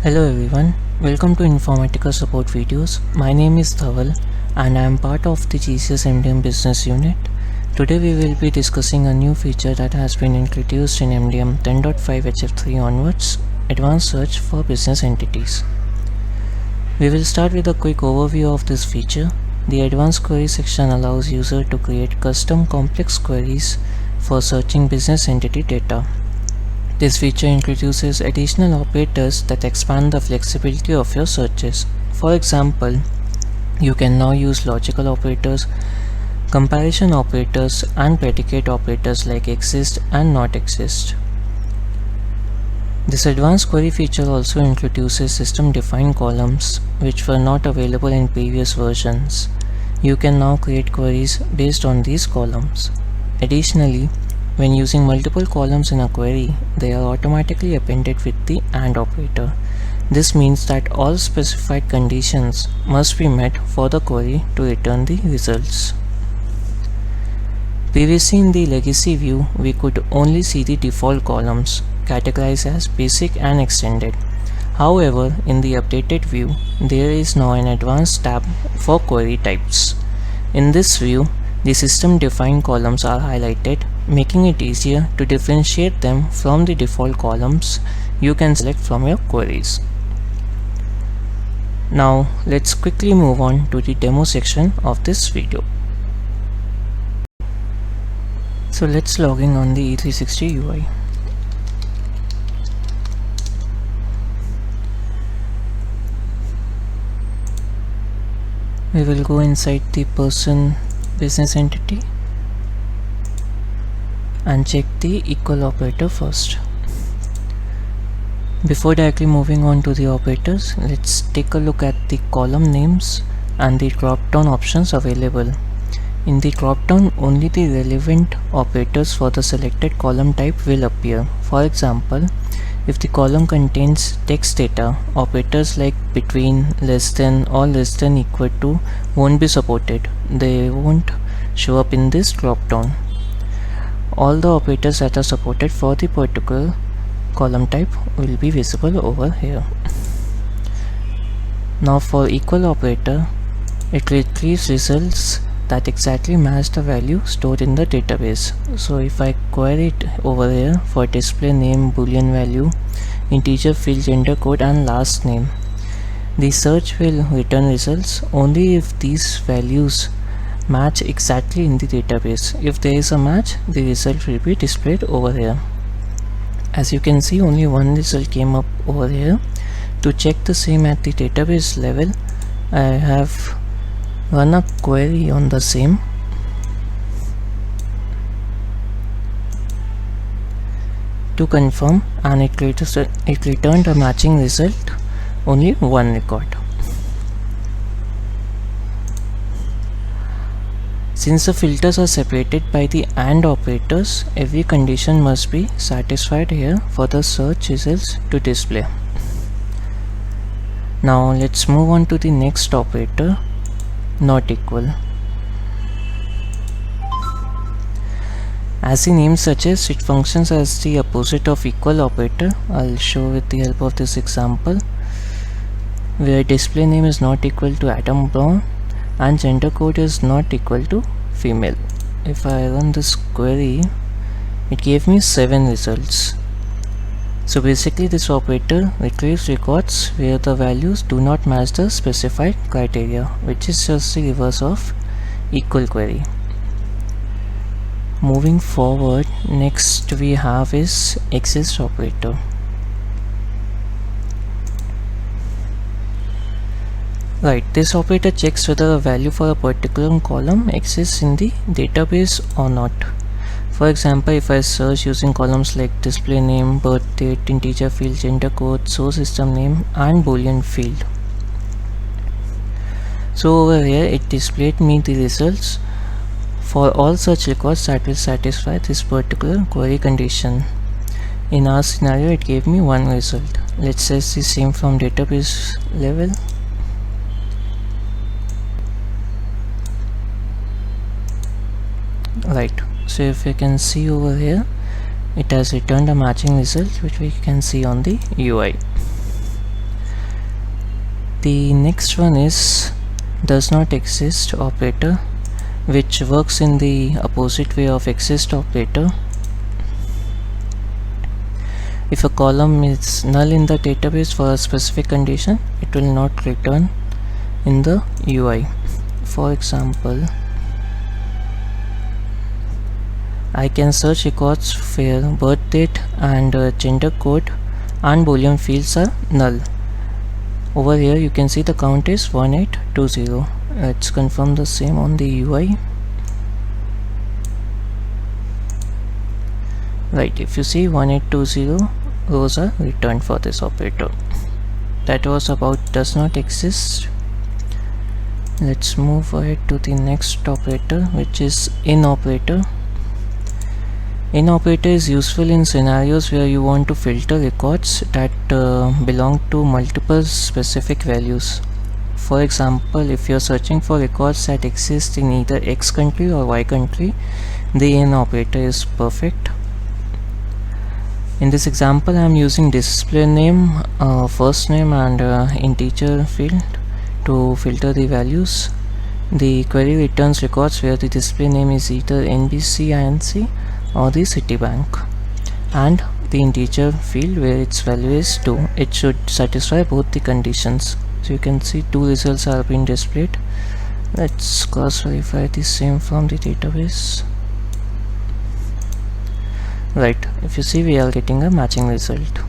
Hello everyone, welcome to Informatica Support Videos. My name is Dhaval and I am part of the GCS MDM business unit. Today we will be discussing a new feature that has been introduced in MDM 10.5 HF3 onwards, Advanced Search for Business Entities. We will start with a quick overview of this feature. The Advanced Query section allows user to create custom complex queries for searching business entity data. This feature introduces additional operators that expand the flexibility of your searches. For example, you can now use logical operators, comparison operators, and predicate operators like exist and not exist. This advanced query feature also introduces system-defined columns, which were not available in previous versions. You can now create queries based on these columns. Additionally, when using multiple columns in a query, they are automatically appended with the AND operator. This means that all specified conditions must be met for the query to return the results. Previously in the legacy view, we could only see the default columns, categorized as basic and extended. However, in the updated view, there is now an advanced tab for query types. In this view, the system-defined columns are highlighted, making it easier to differentiate them from the default columns you can select from your queries. Now, let's quickly move on to the demo section of this video. So let's log in on the E360 UI. We will go inside the person business entity and check the equal operator first. Before directly moving on to the operators, let's take a look at the column names and the drop-down options available. In the drop-down, only the relevant operators for the selected column type will appear. For example, if the column contains text data, operators like between, less than, or less than equal to won't be supported. They won't show up in this drop-down. All the operators that are supported for the particular column type will be visible over here. Now for equal operator, it retrieves results that exactly match the value stored in the database. So if I query it over here for display name, boolean value, integer field, gender code, and last name, the search will return results only if these values match exactly in the database. If there is a match, the result will be displayed over here. As you can see, only one result came up over here. To check the same at the database level, I have run a query on the same. To confirm, and it returned a matching result, only one record. Since the filters are separated by the AND operators, every condition must be satisfied here for the search results to display. Now let's move on to the next operator, not equal. As the name suggests, it functions as the opposite of equal operator. I'll show with the help of this example, where display name is not equal to Adam Brown and gender code is not equal to female. If I run this query, it gave me 7 results. So basically this operator retrieves records where the values do not match the specified criteria, which is just the reverse of equal query. Moving forward, next we have is exist operator. Right, this operator checks whether a value for a particular column exists in the database or not. For example, if I search using columns like display name, birth date, integer field, gender code, source system name, and boolean field. So over here it displayed me the results for all such records that will satisfy this particular query condition. In our scenario, it gave me one result. Let's test the same from database level. Right, so if you can see over here, it has returned a matching result which we can see on the UI. The next one is does not exist operator, which works in the opposite way of exist operator. If a column is null in the database for a specific condition, it will not return in the UI. For example, I can search records where birth date and gender code and boolean fields are null. Over here you can see the count is 1820. Let's confirm the same on the UI. Right, if you see 1820 rows are returned for this operator. That was about does not exist. Let's move ahead to the next operator, which is in operator. In operator is useful in scenarios where you want to filter records that belong to multiple specific values. For example, if you're searching for records that exist in either X country or Y country, the in operator is perfect. In this example, I am using display name, first name and integer field to filter the values. The query returns records where the display name is either NBC INC or the Citibank, and the integer field where its value is 2. It should satisfy both the conditions. So you can see 2 results are being displayed. Let's cross verify the same from the database. Right, if you see, we are getting a matching result.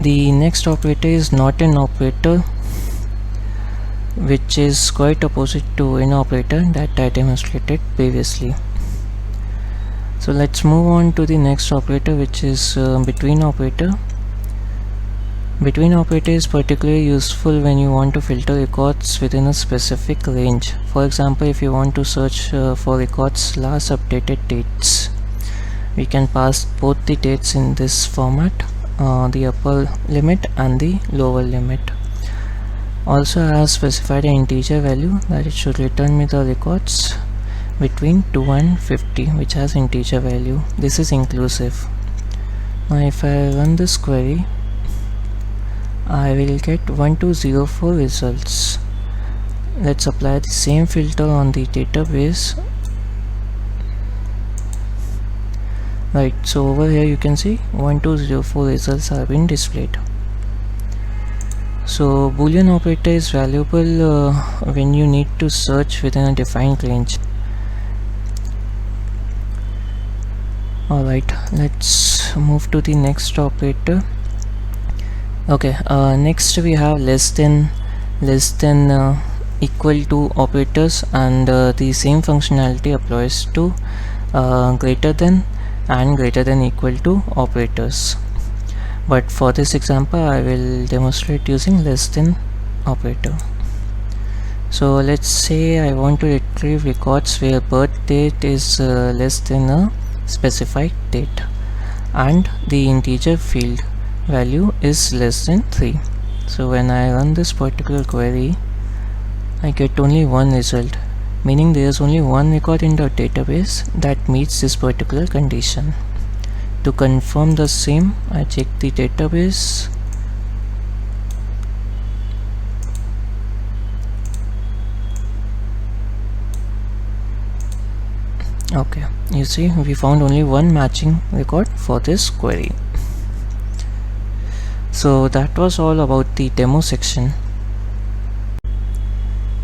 The next operator is not an operator, which is quite opposite to in operator that I demonstrated previously. So let's move on to the next operator, which is between operator. Between operator is particularly useful when you want to filter records within a specific range. For example, if you want to search for records last updated dates, we can pass both the dates in this format, the upper limit and the lower limit. Also, I have specified an integer value that it should return me the records between 2 and 50, which has integer value. This is inclusive. Now if I run this query, I will get 1204 results. Let's apply the same filter on the database. Right, so over here you can see 1204 results have been displayed. So boolean operator is valuable when you need to search within a defined range. Alright, let's move to the next operator. Okay, next we have less than, equal to operators, and the same functionality applies to greater than and greater than equal to operators. But for this example, I will demonstrate using less than operator. So let's say I want to retrieve records where birth date is less than a specified date and the integer field value is less than 3. So when I run this particular query, I get only one result, meaning there is only one record in the database that meets this particular condition. To confirm the same, I check the database. Okay, you see, we found only one matching record for this query. So that was all about the demo section.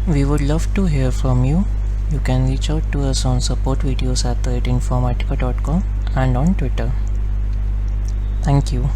We would love to hear from you. You can reach out to us on supportvideos@informatica.com and on Twitter. Thank you.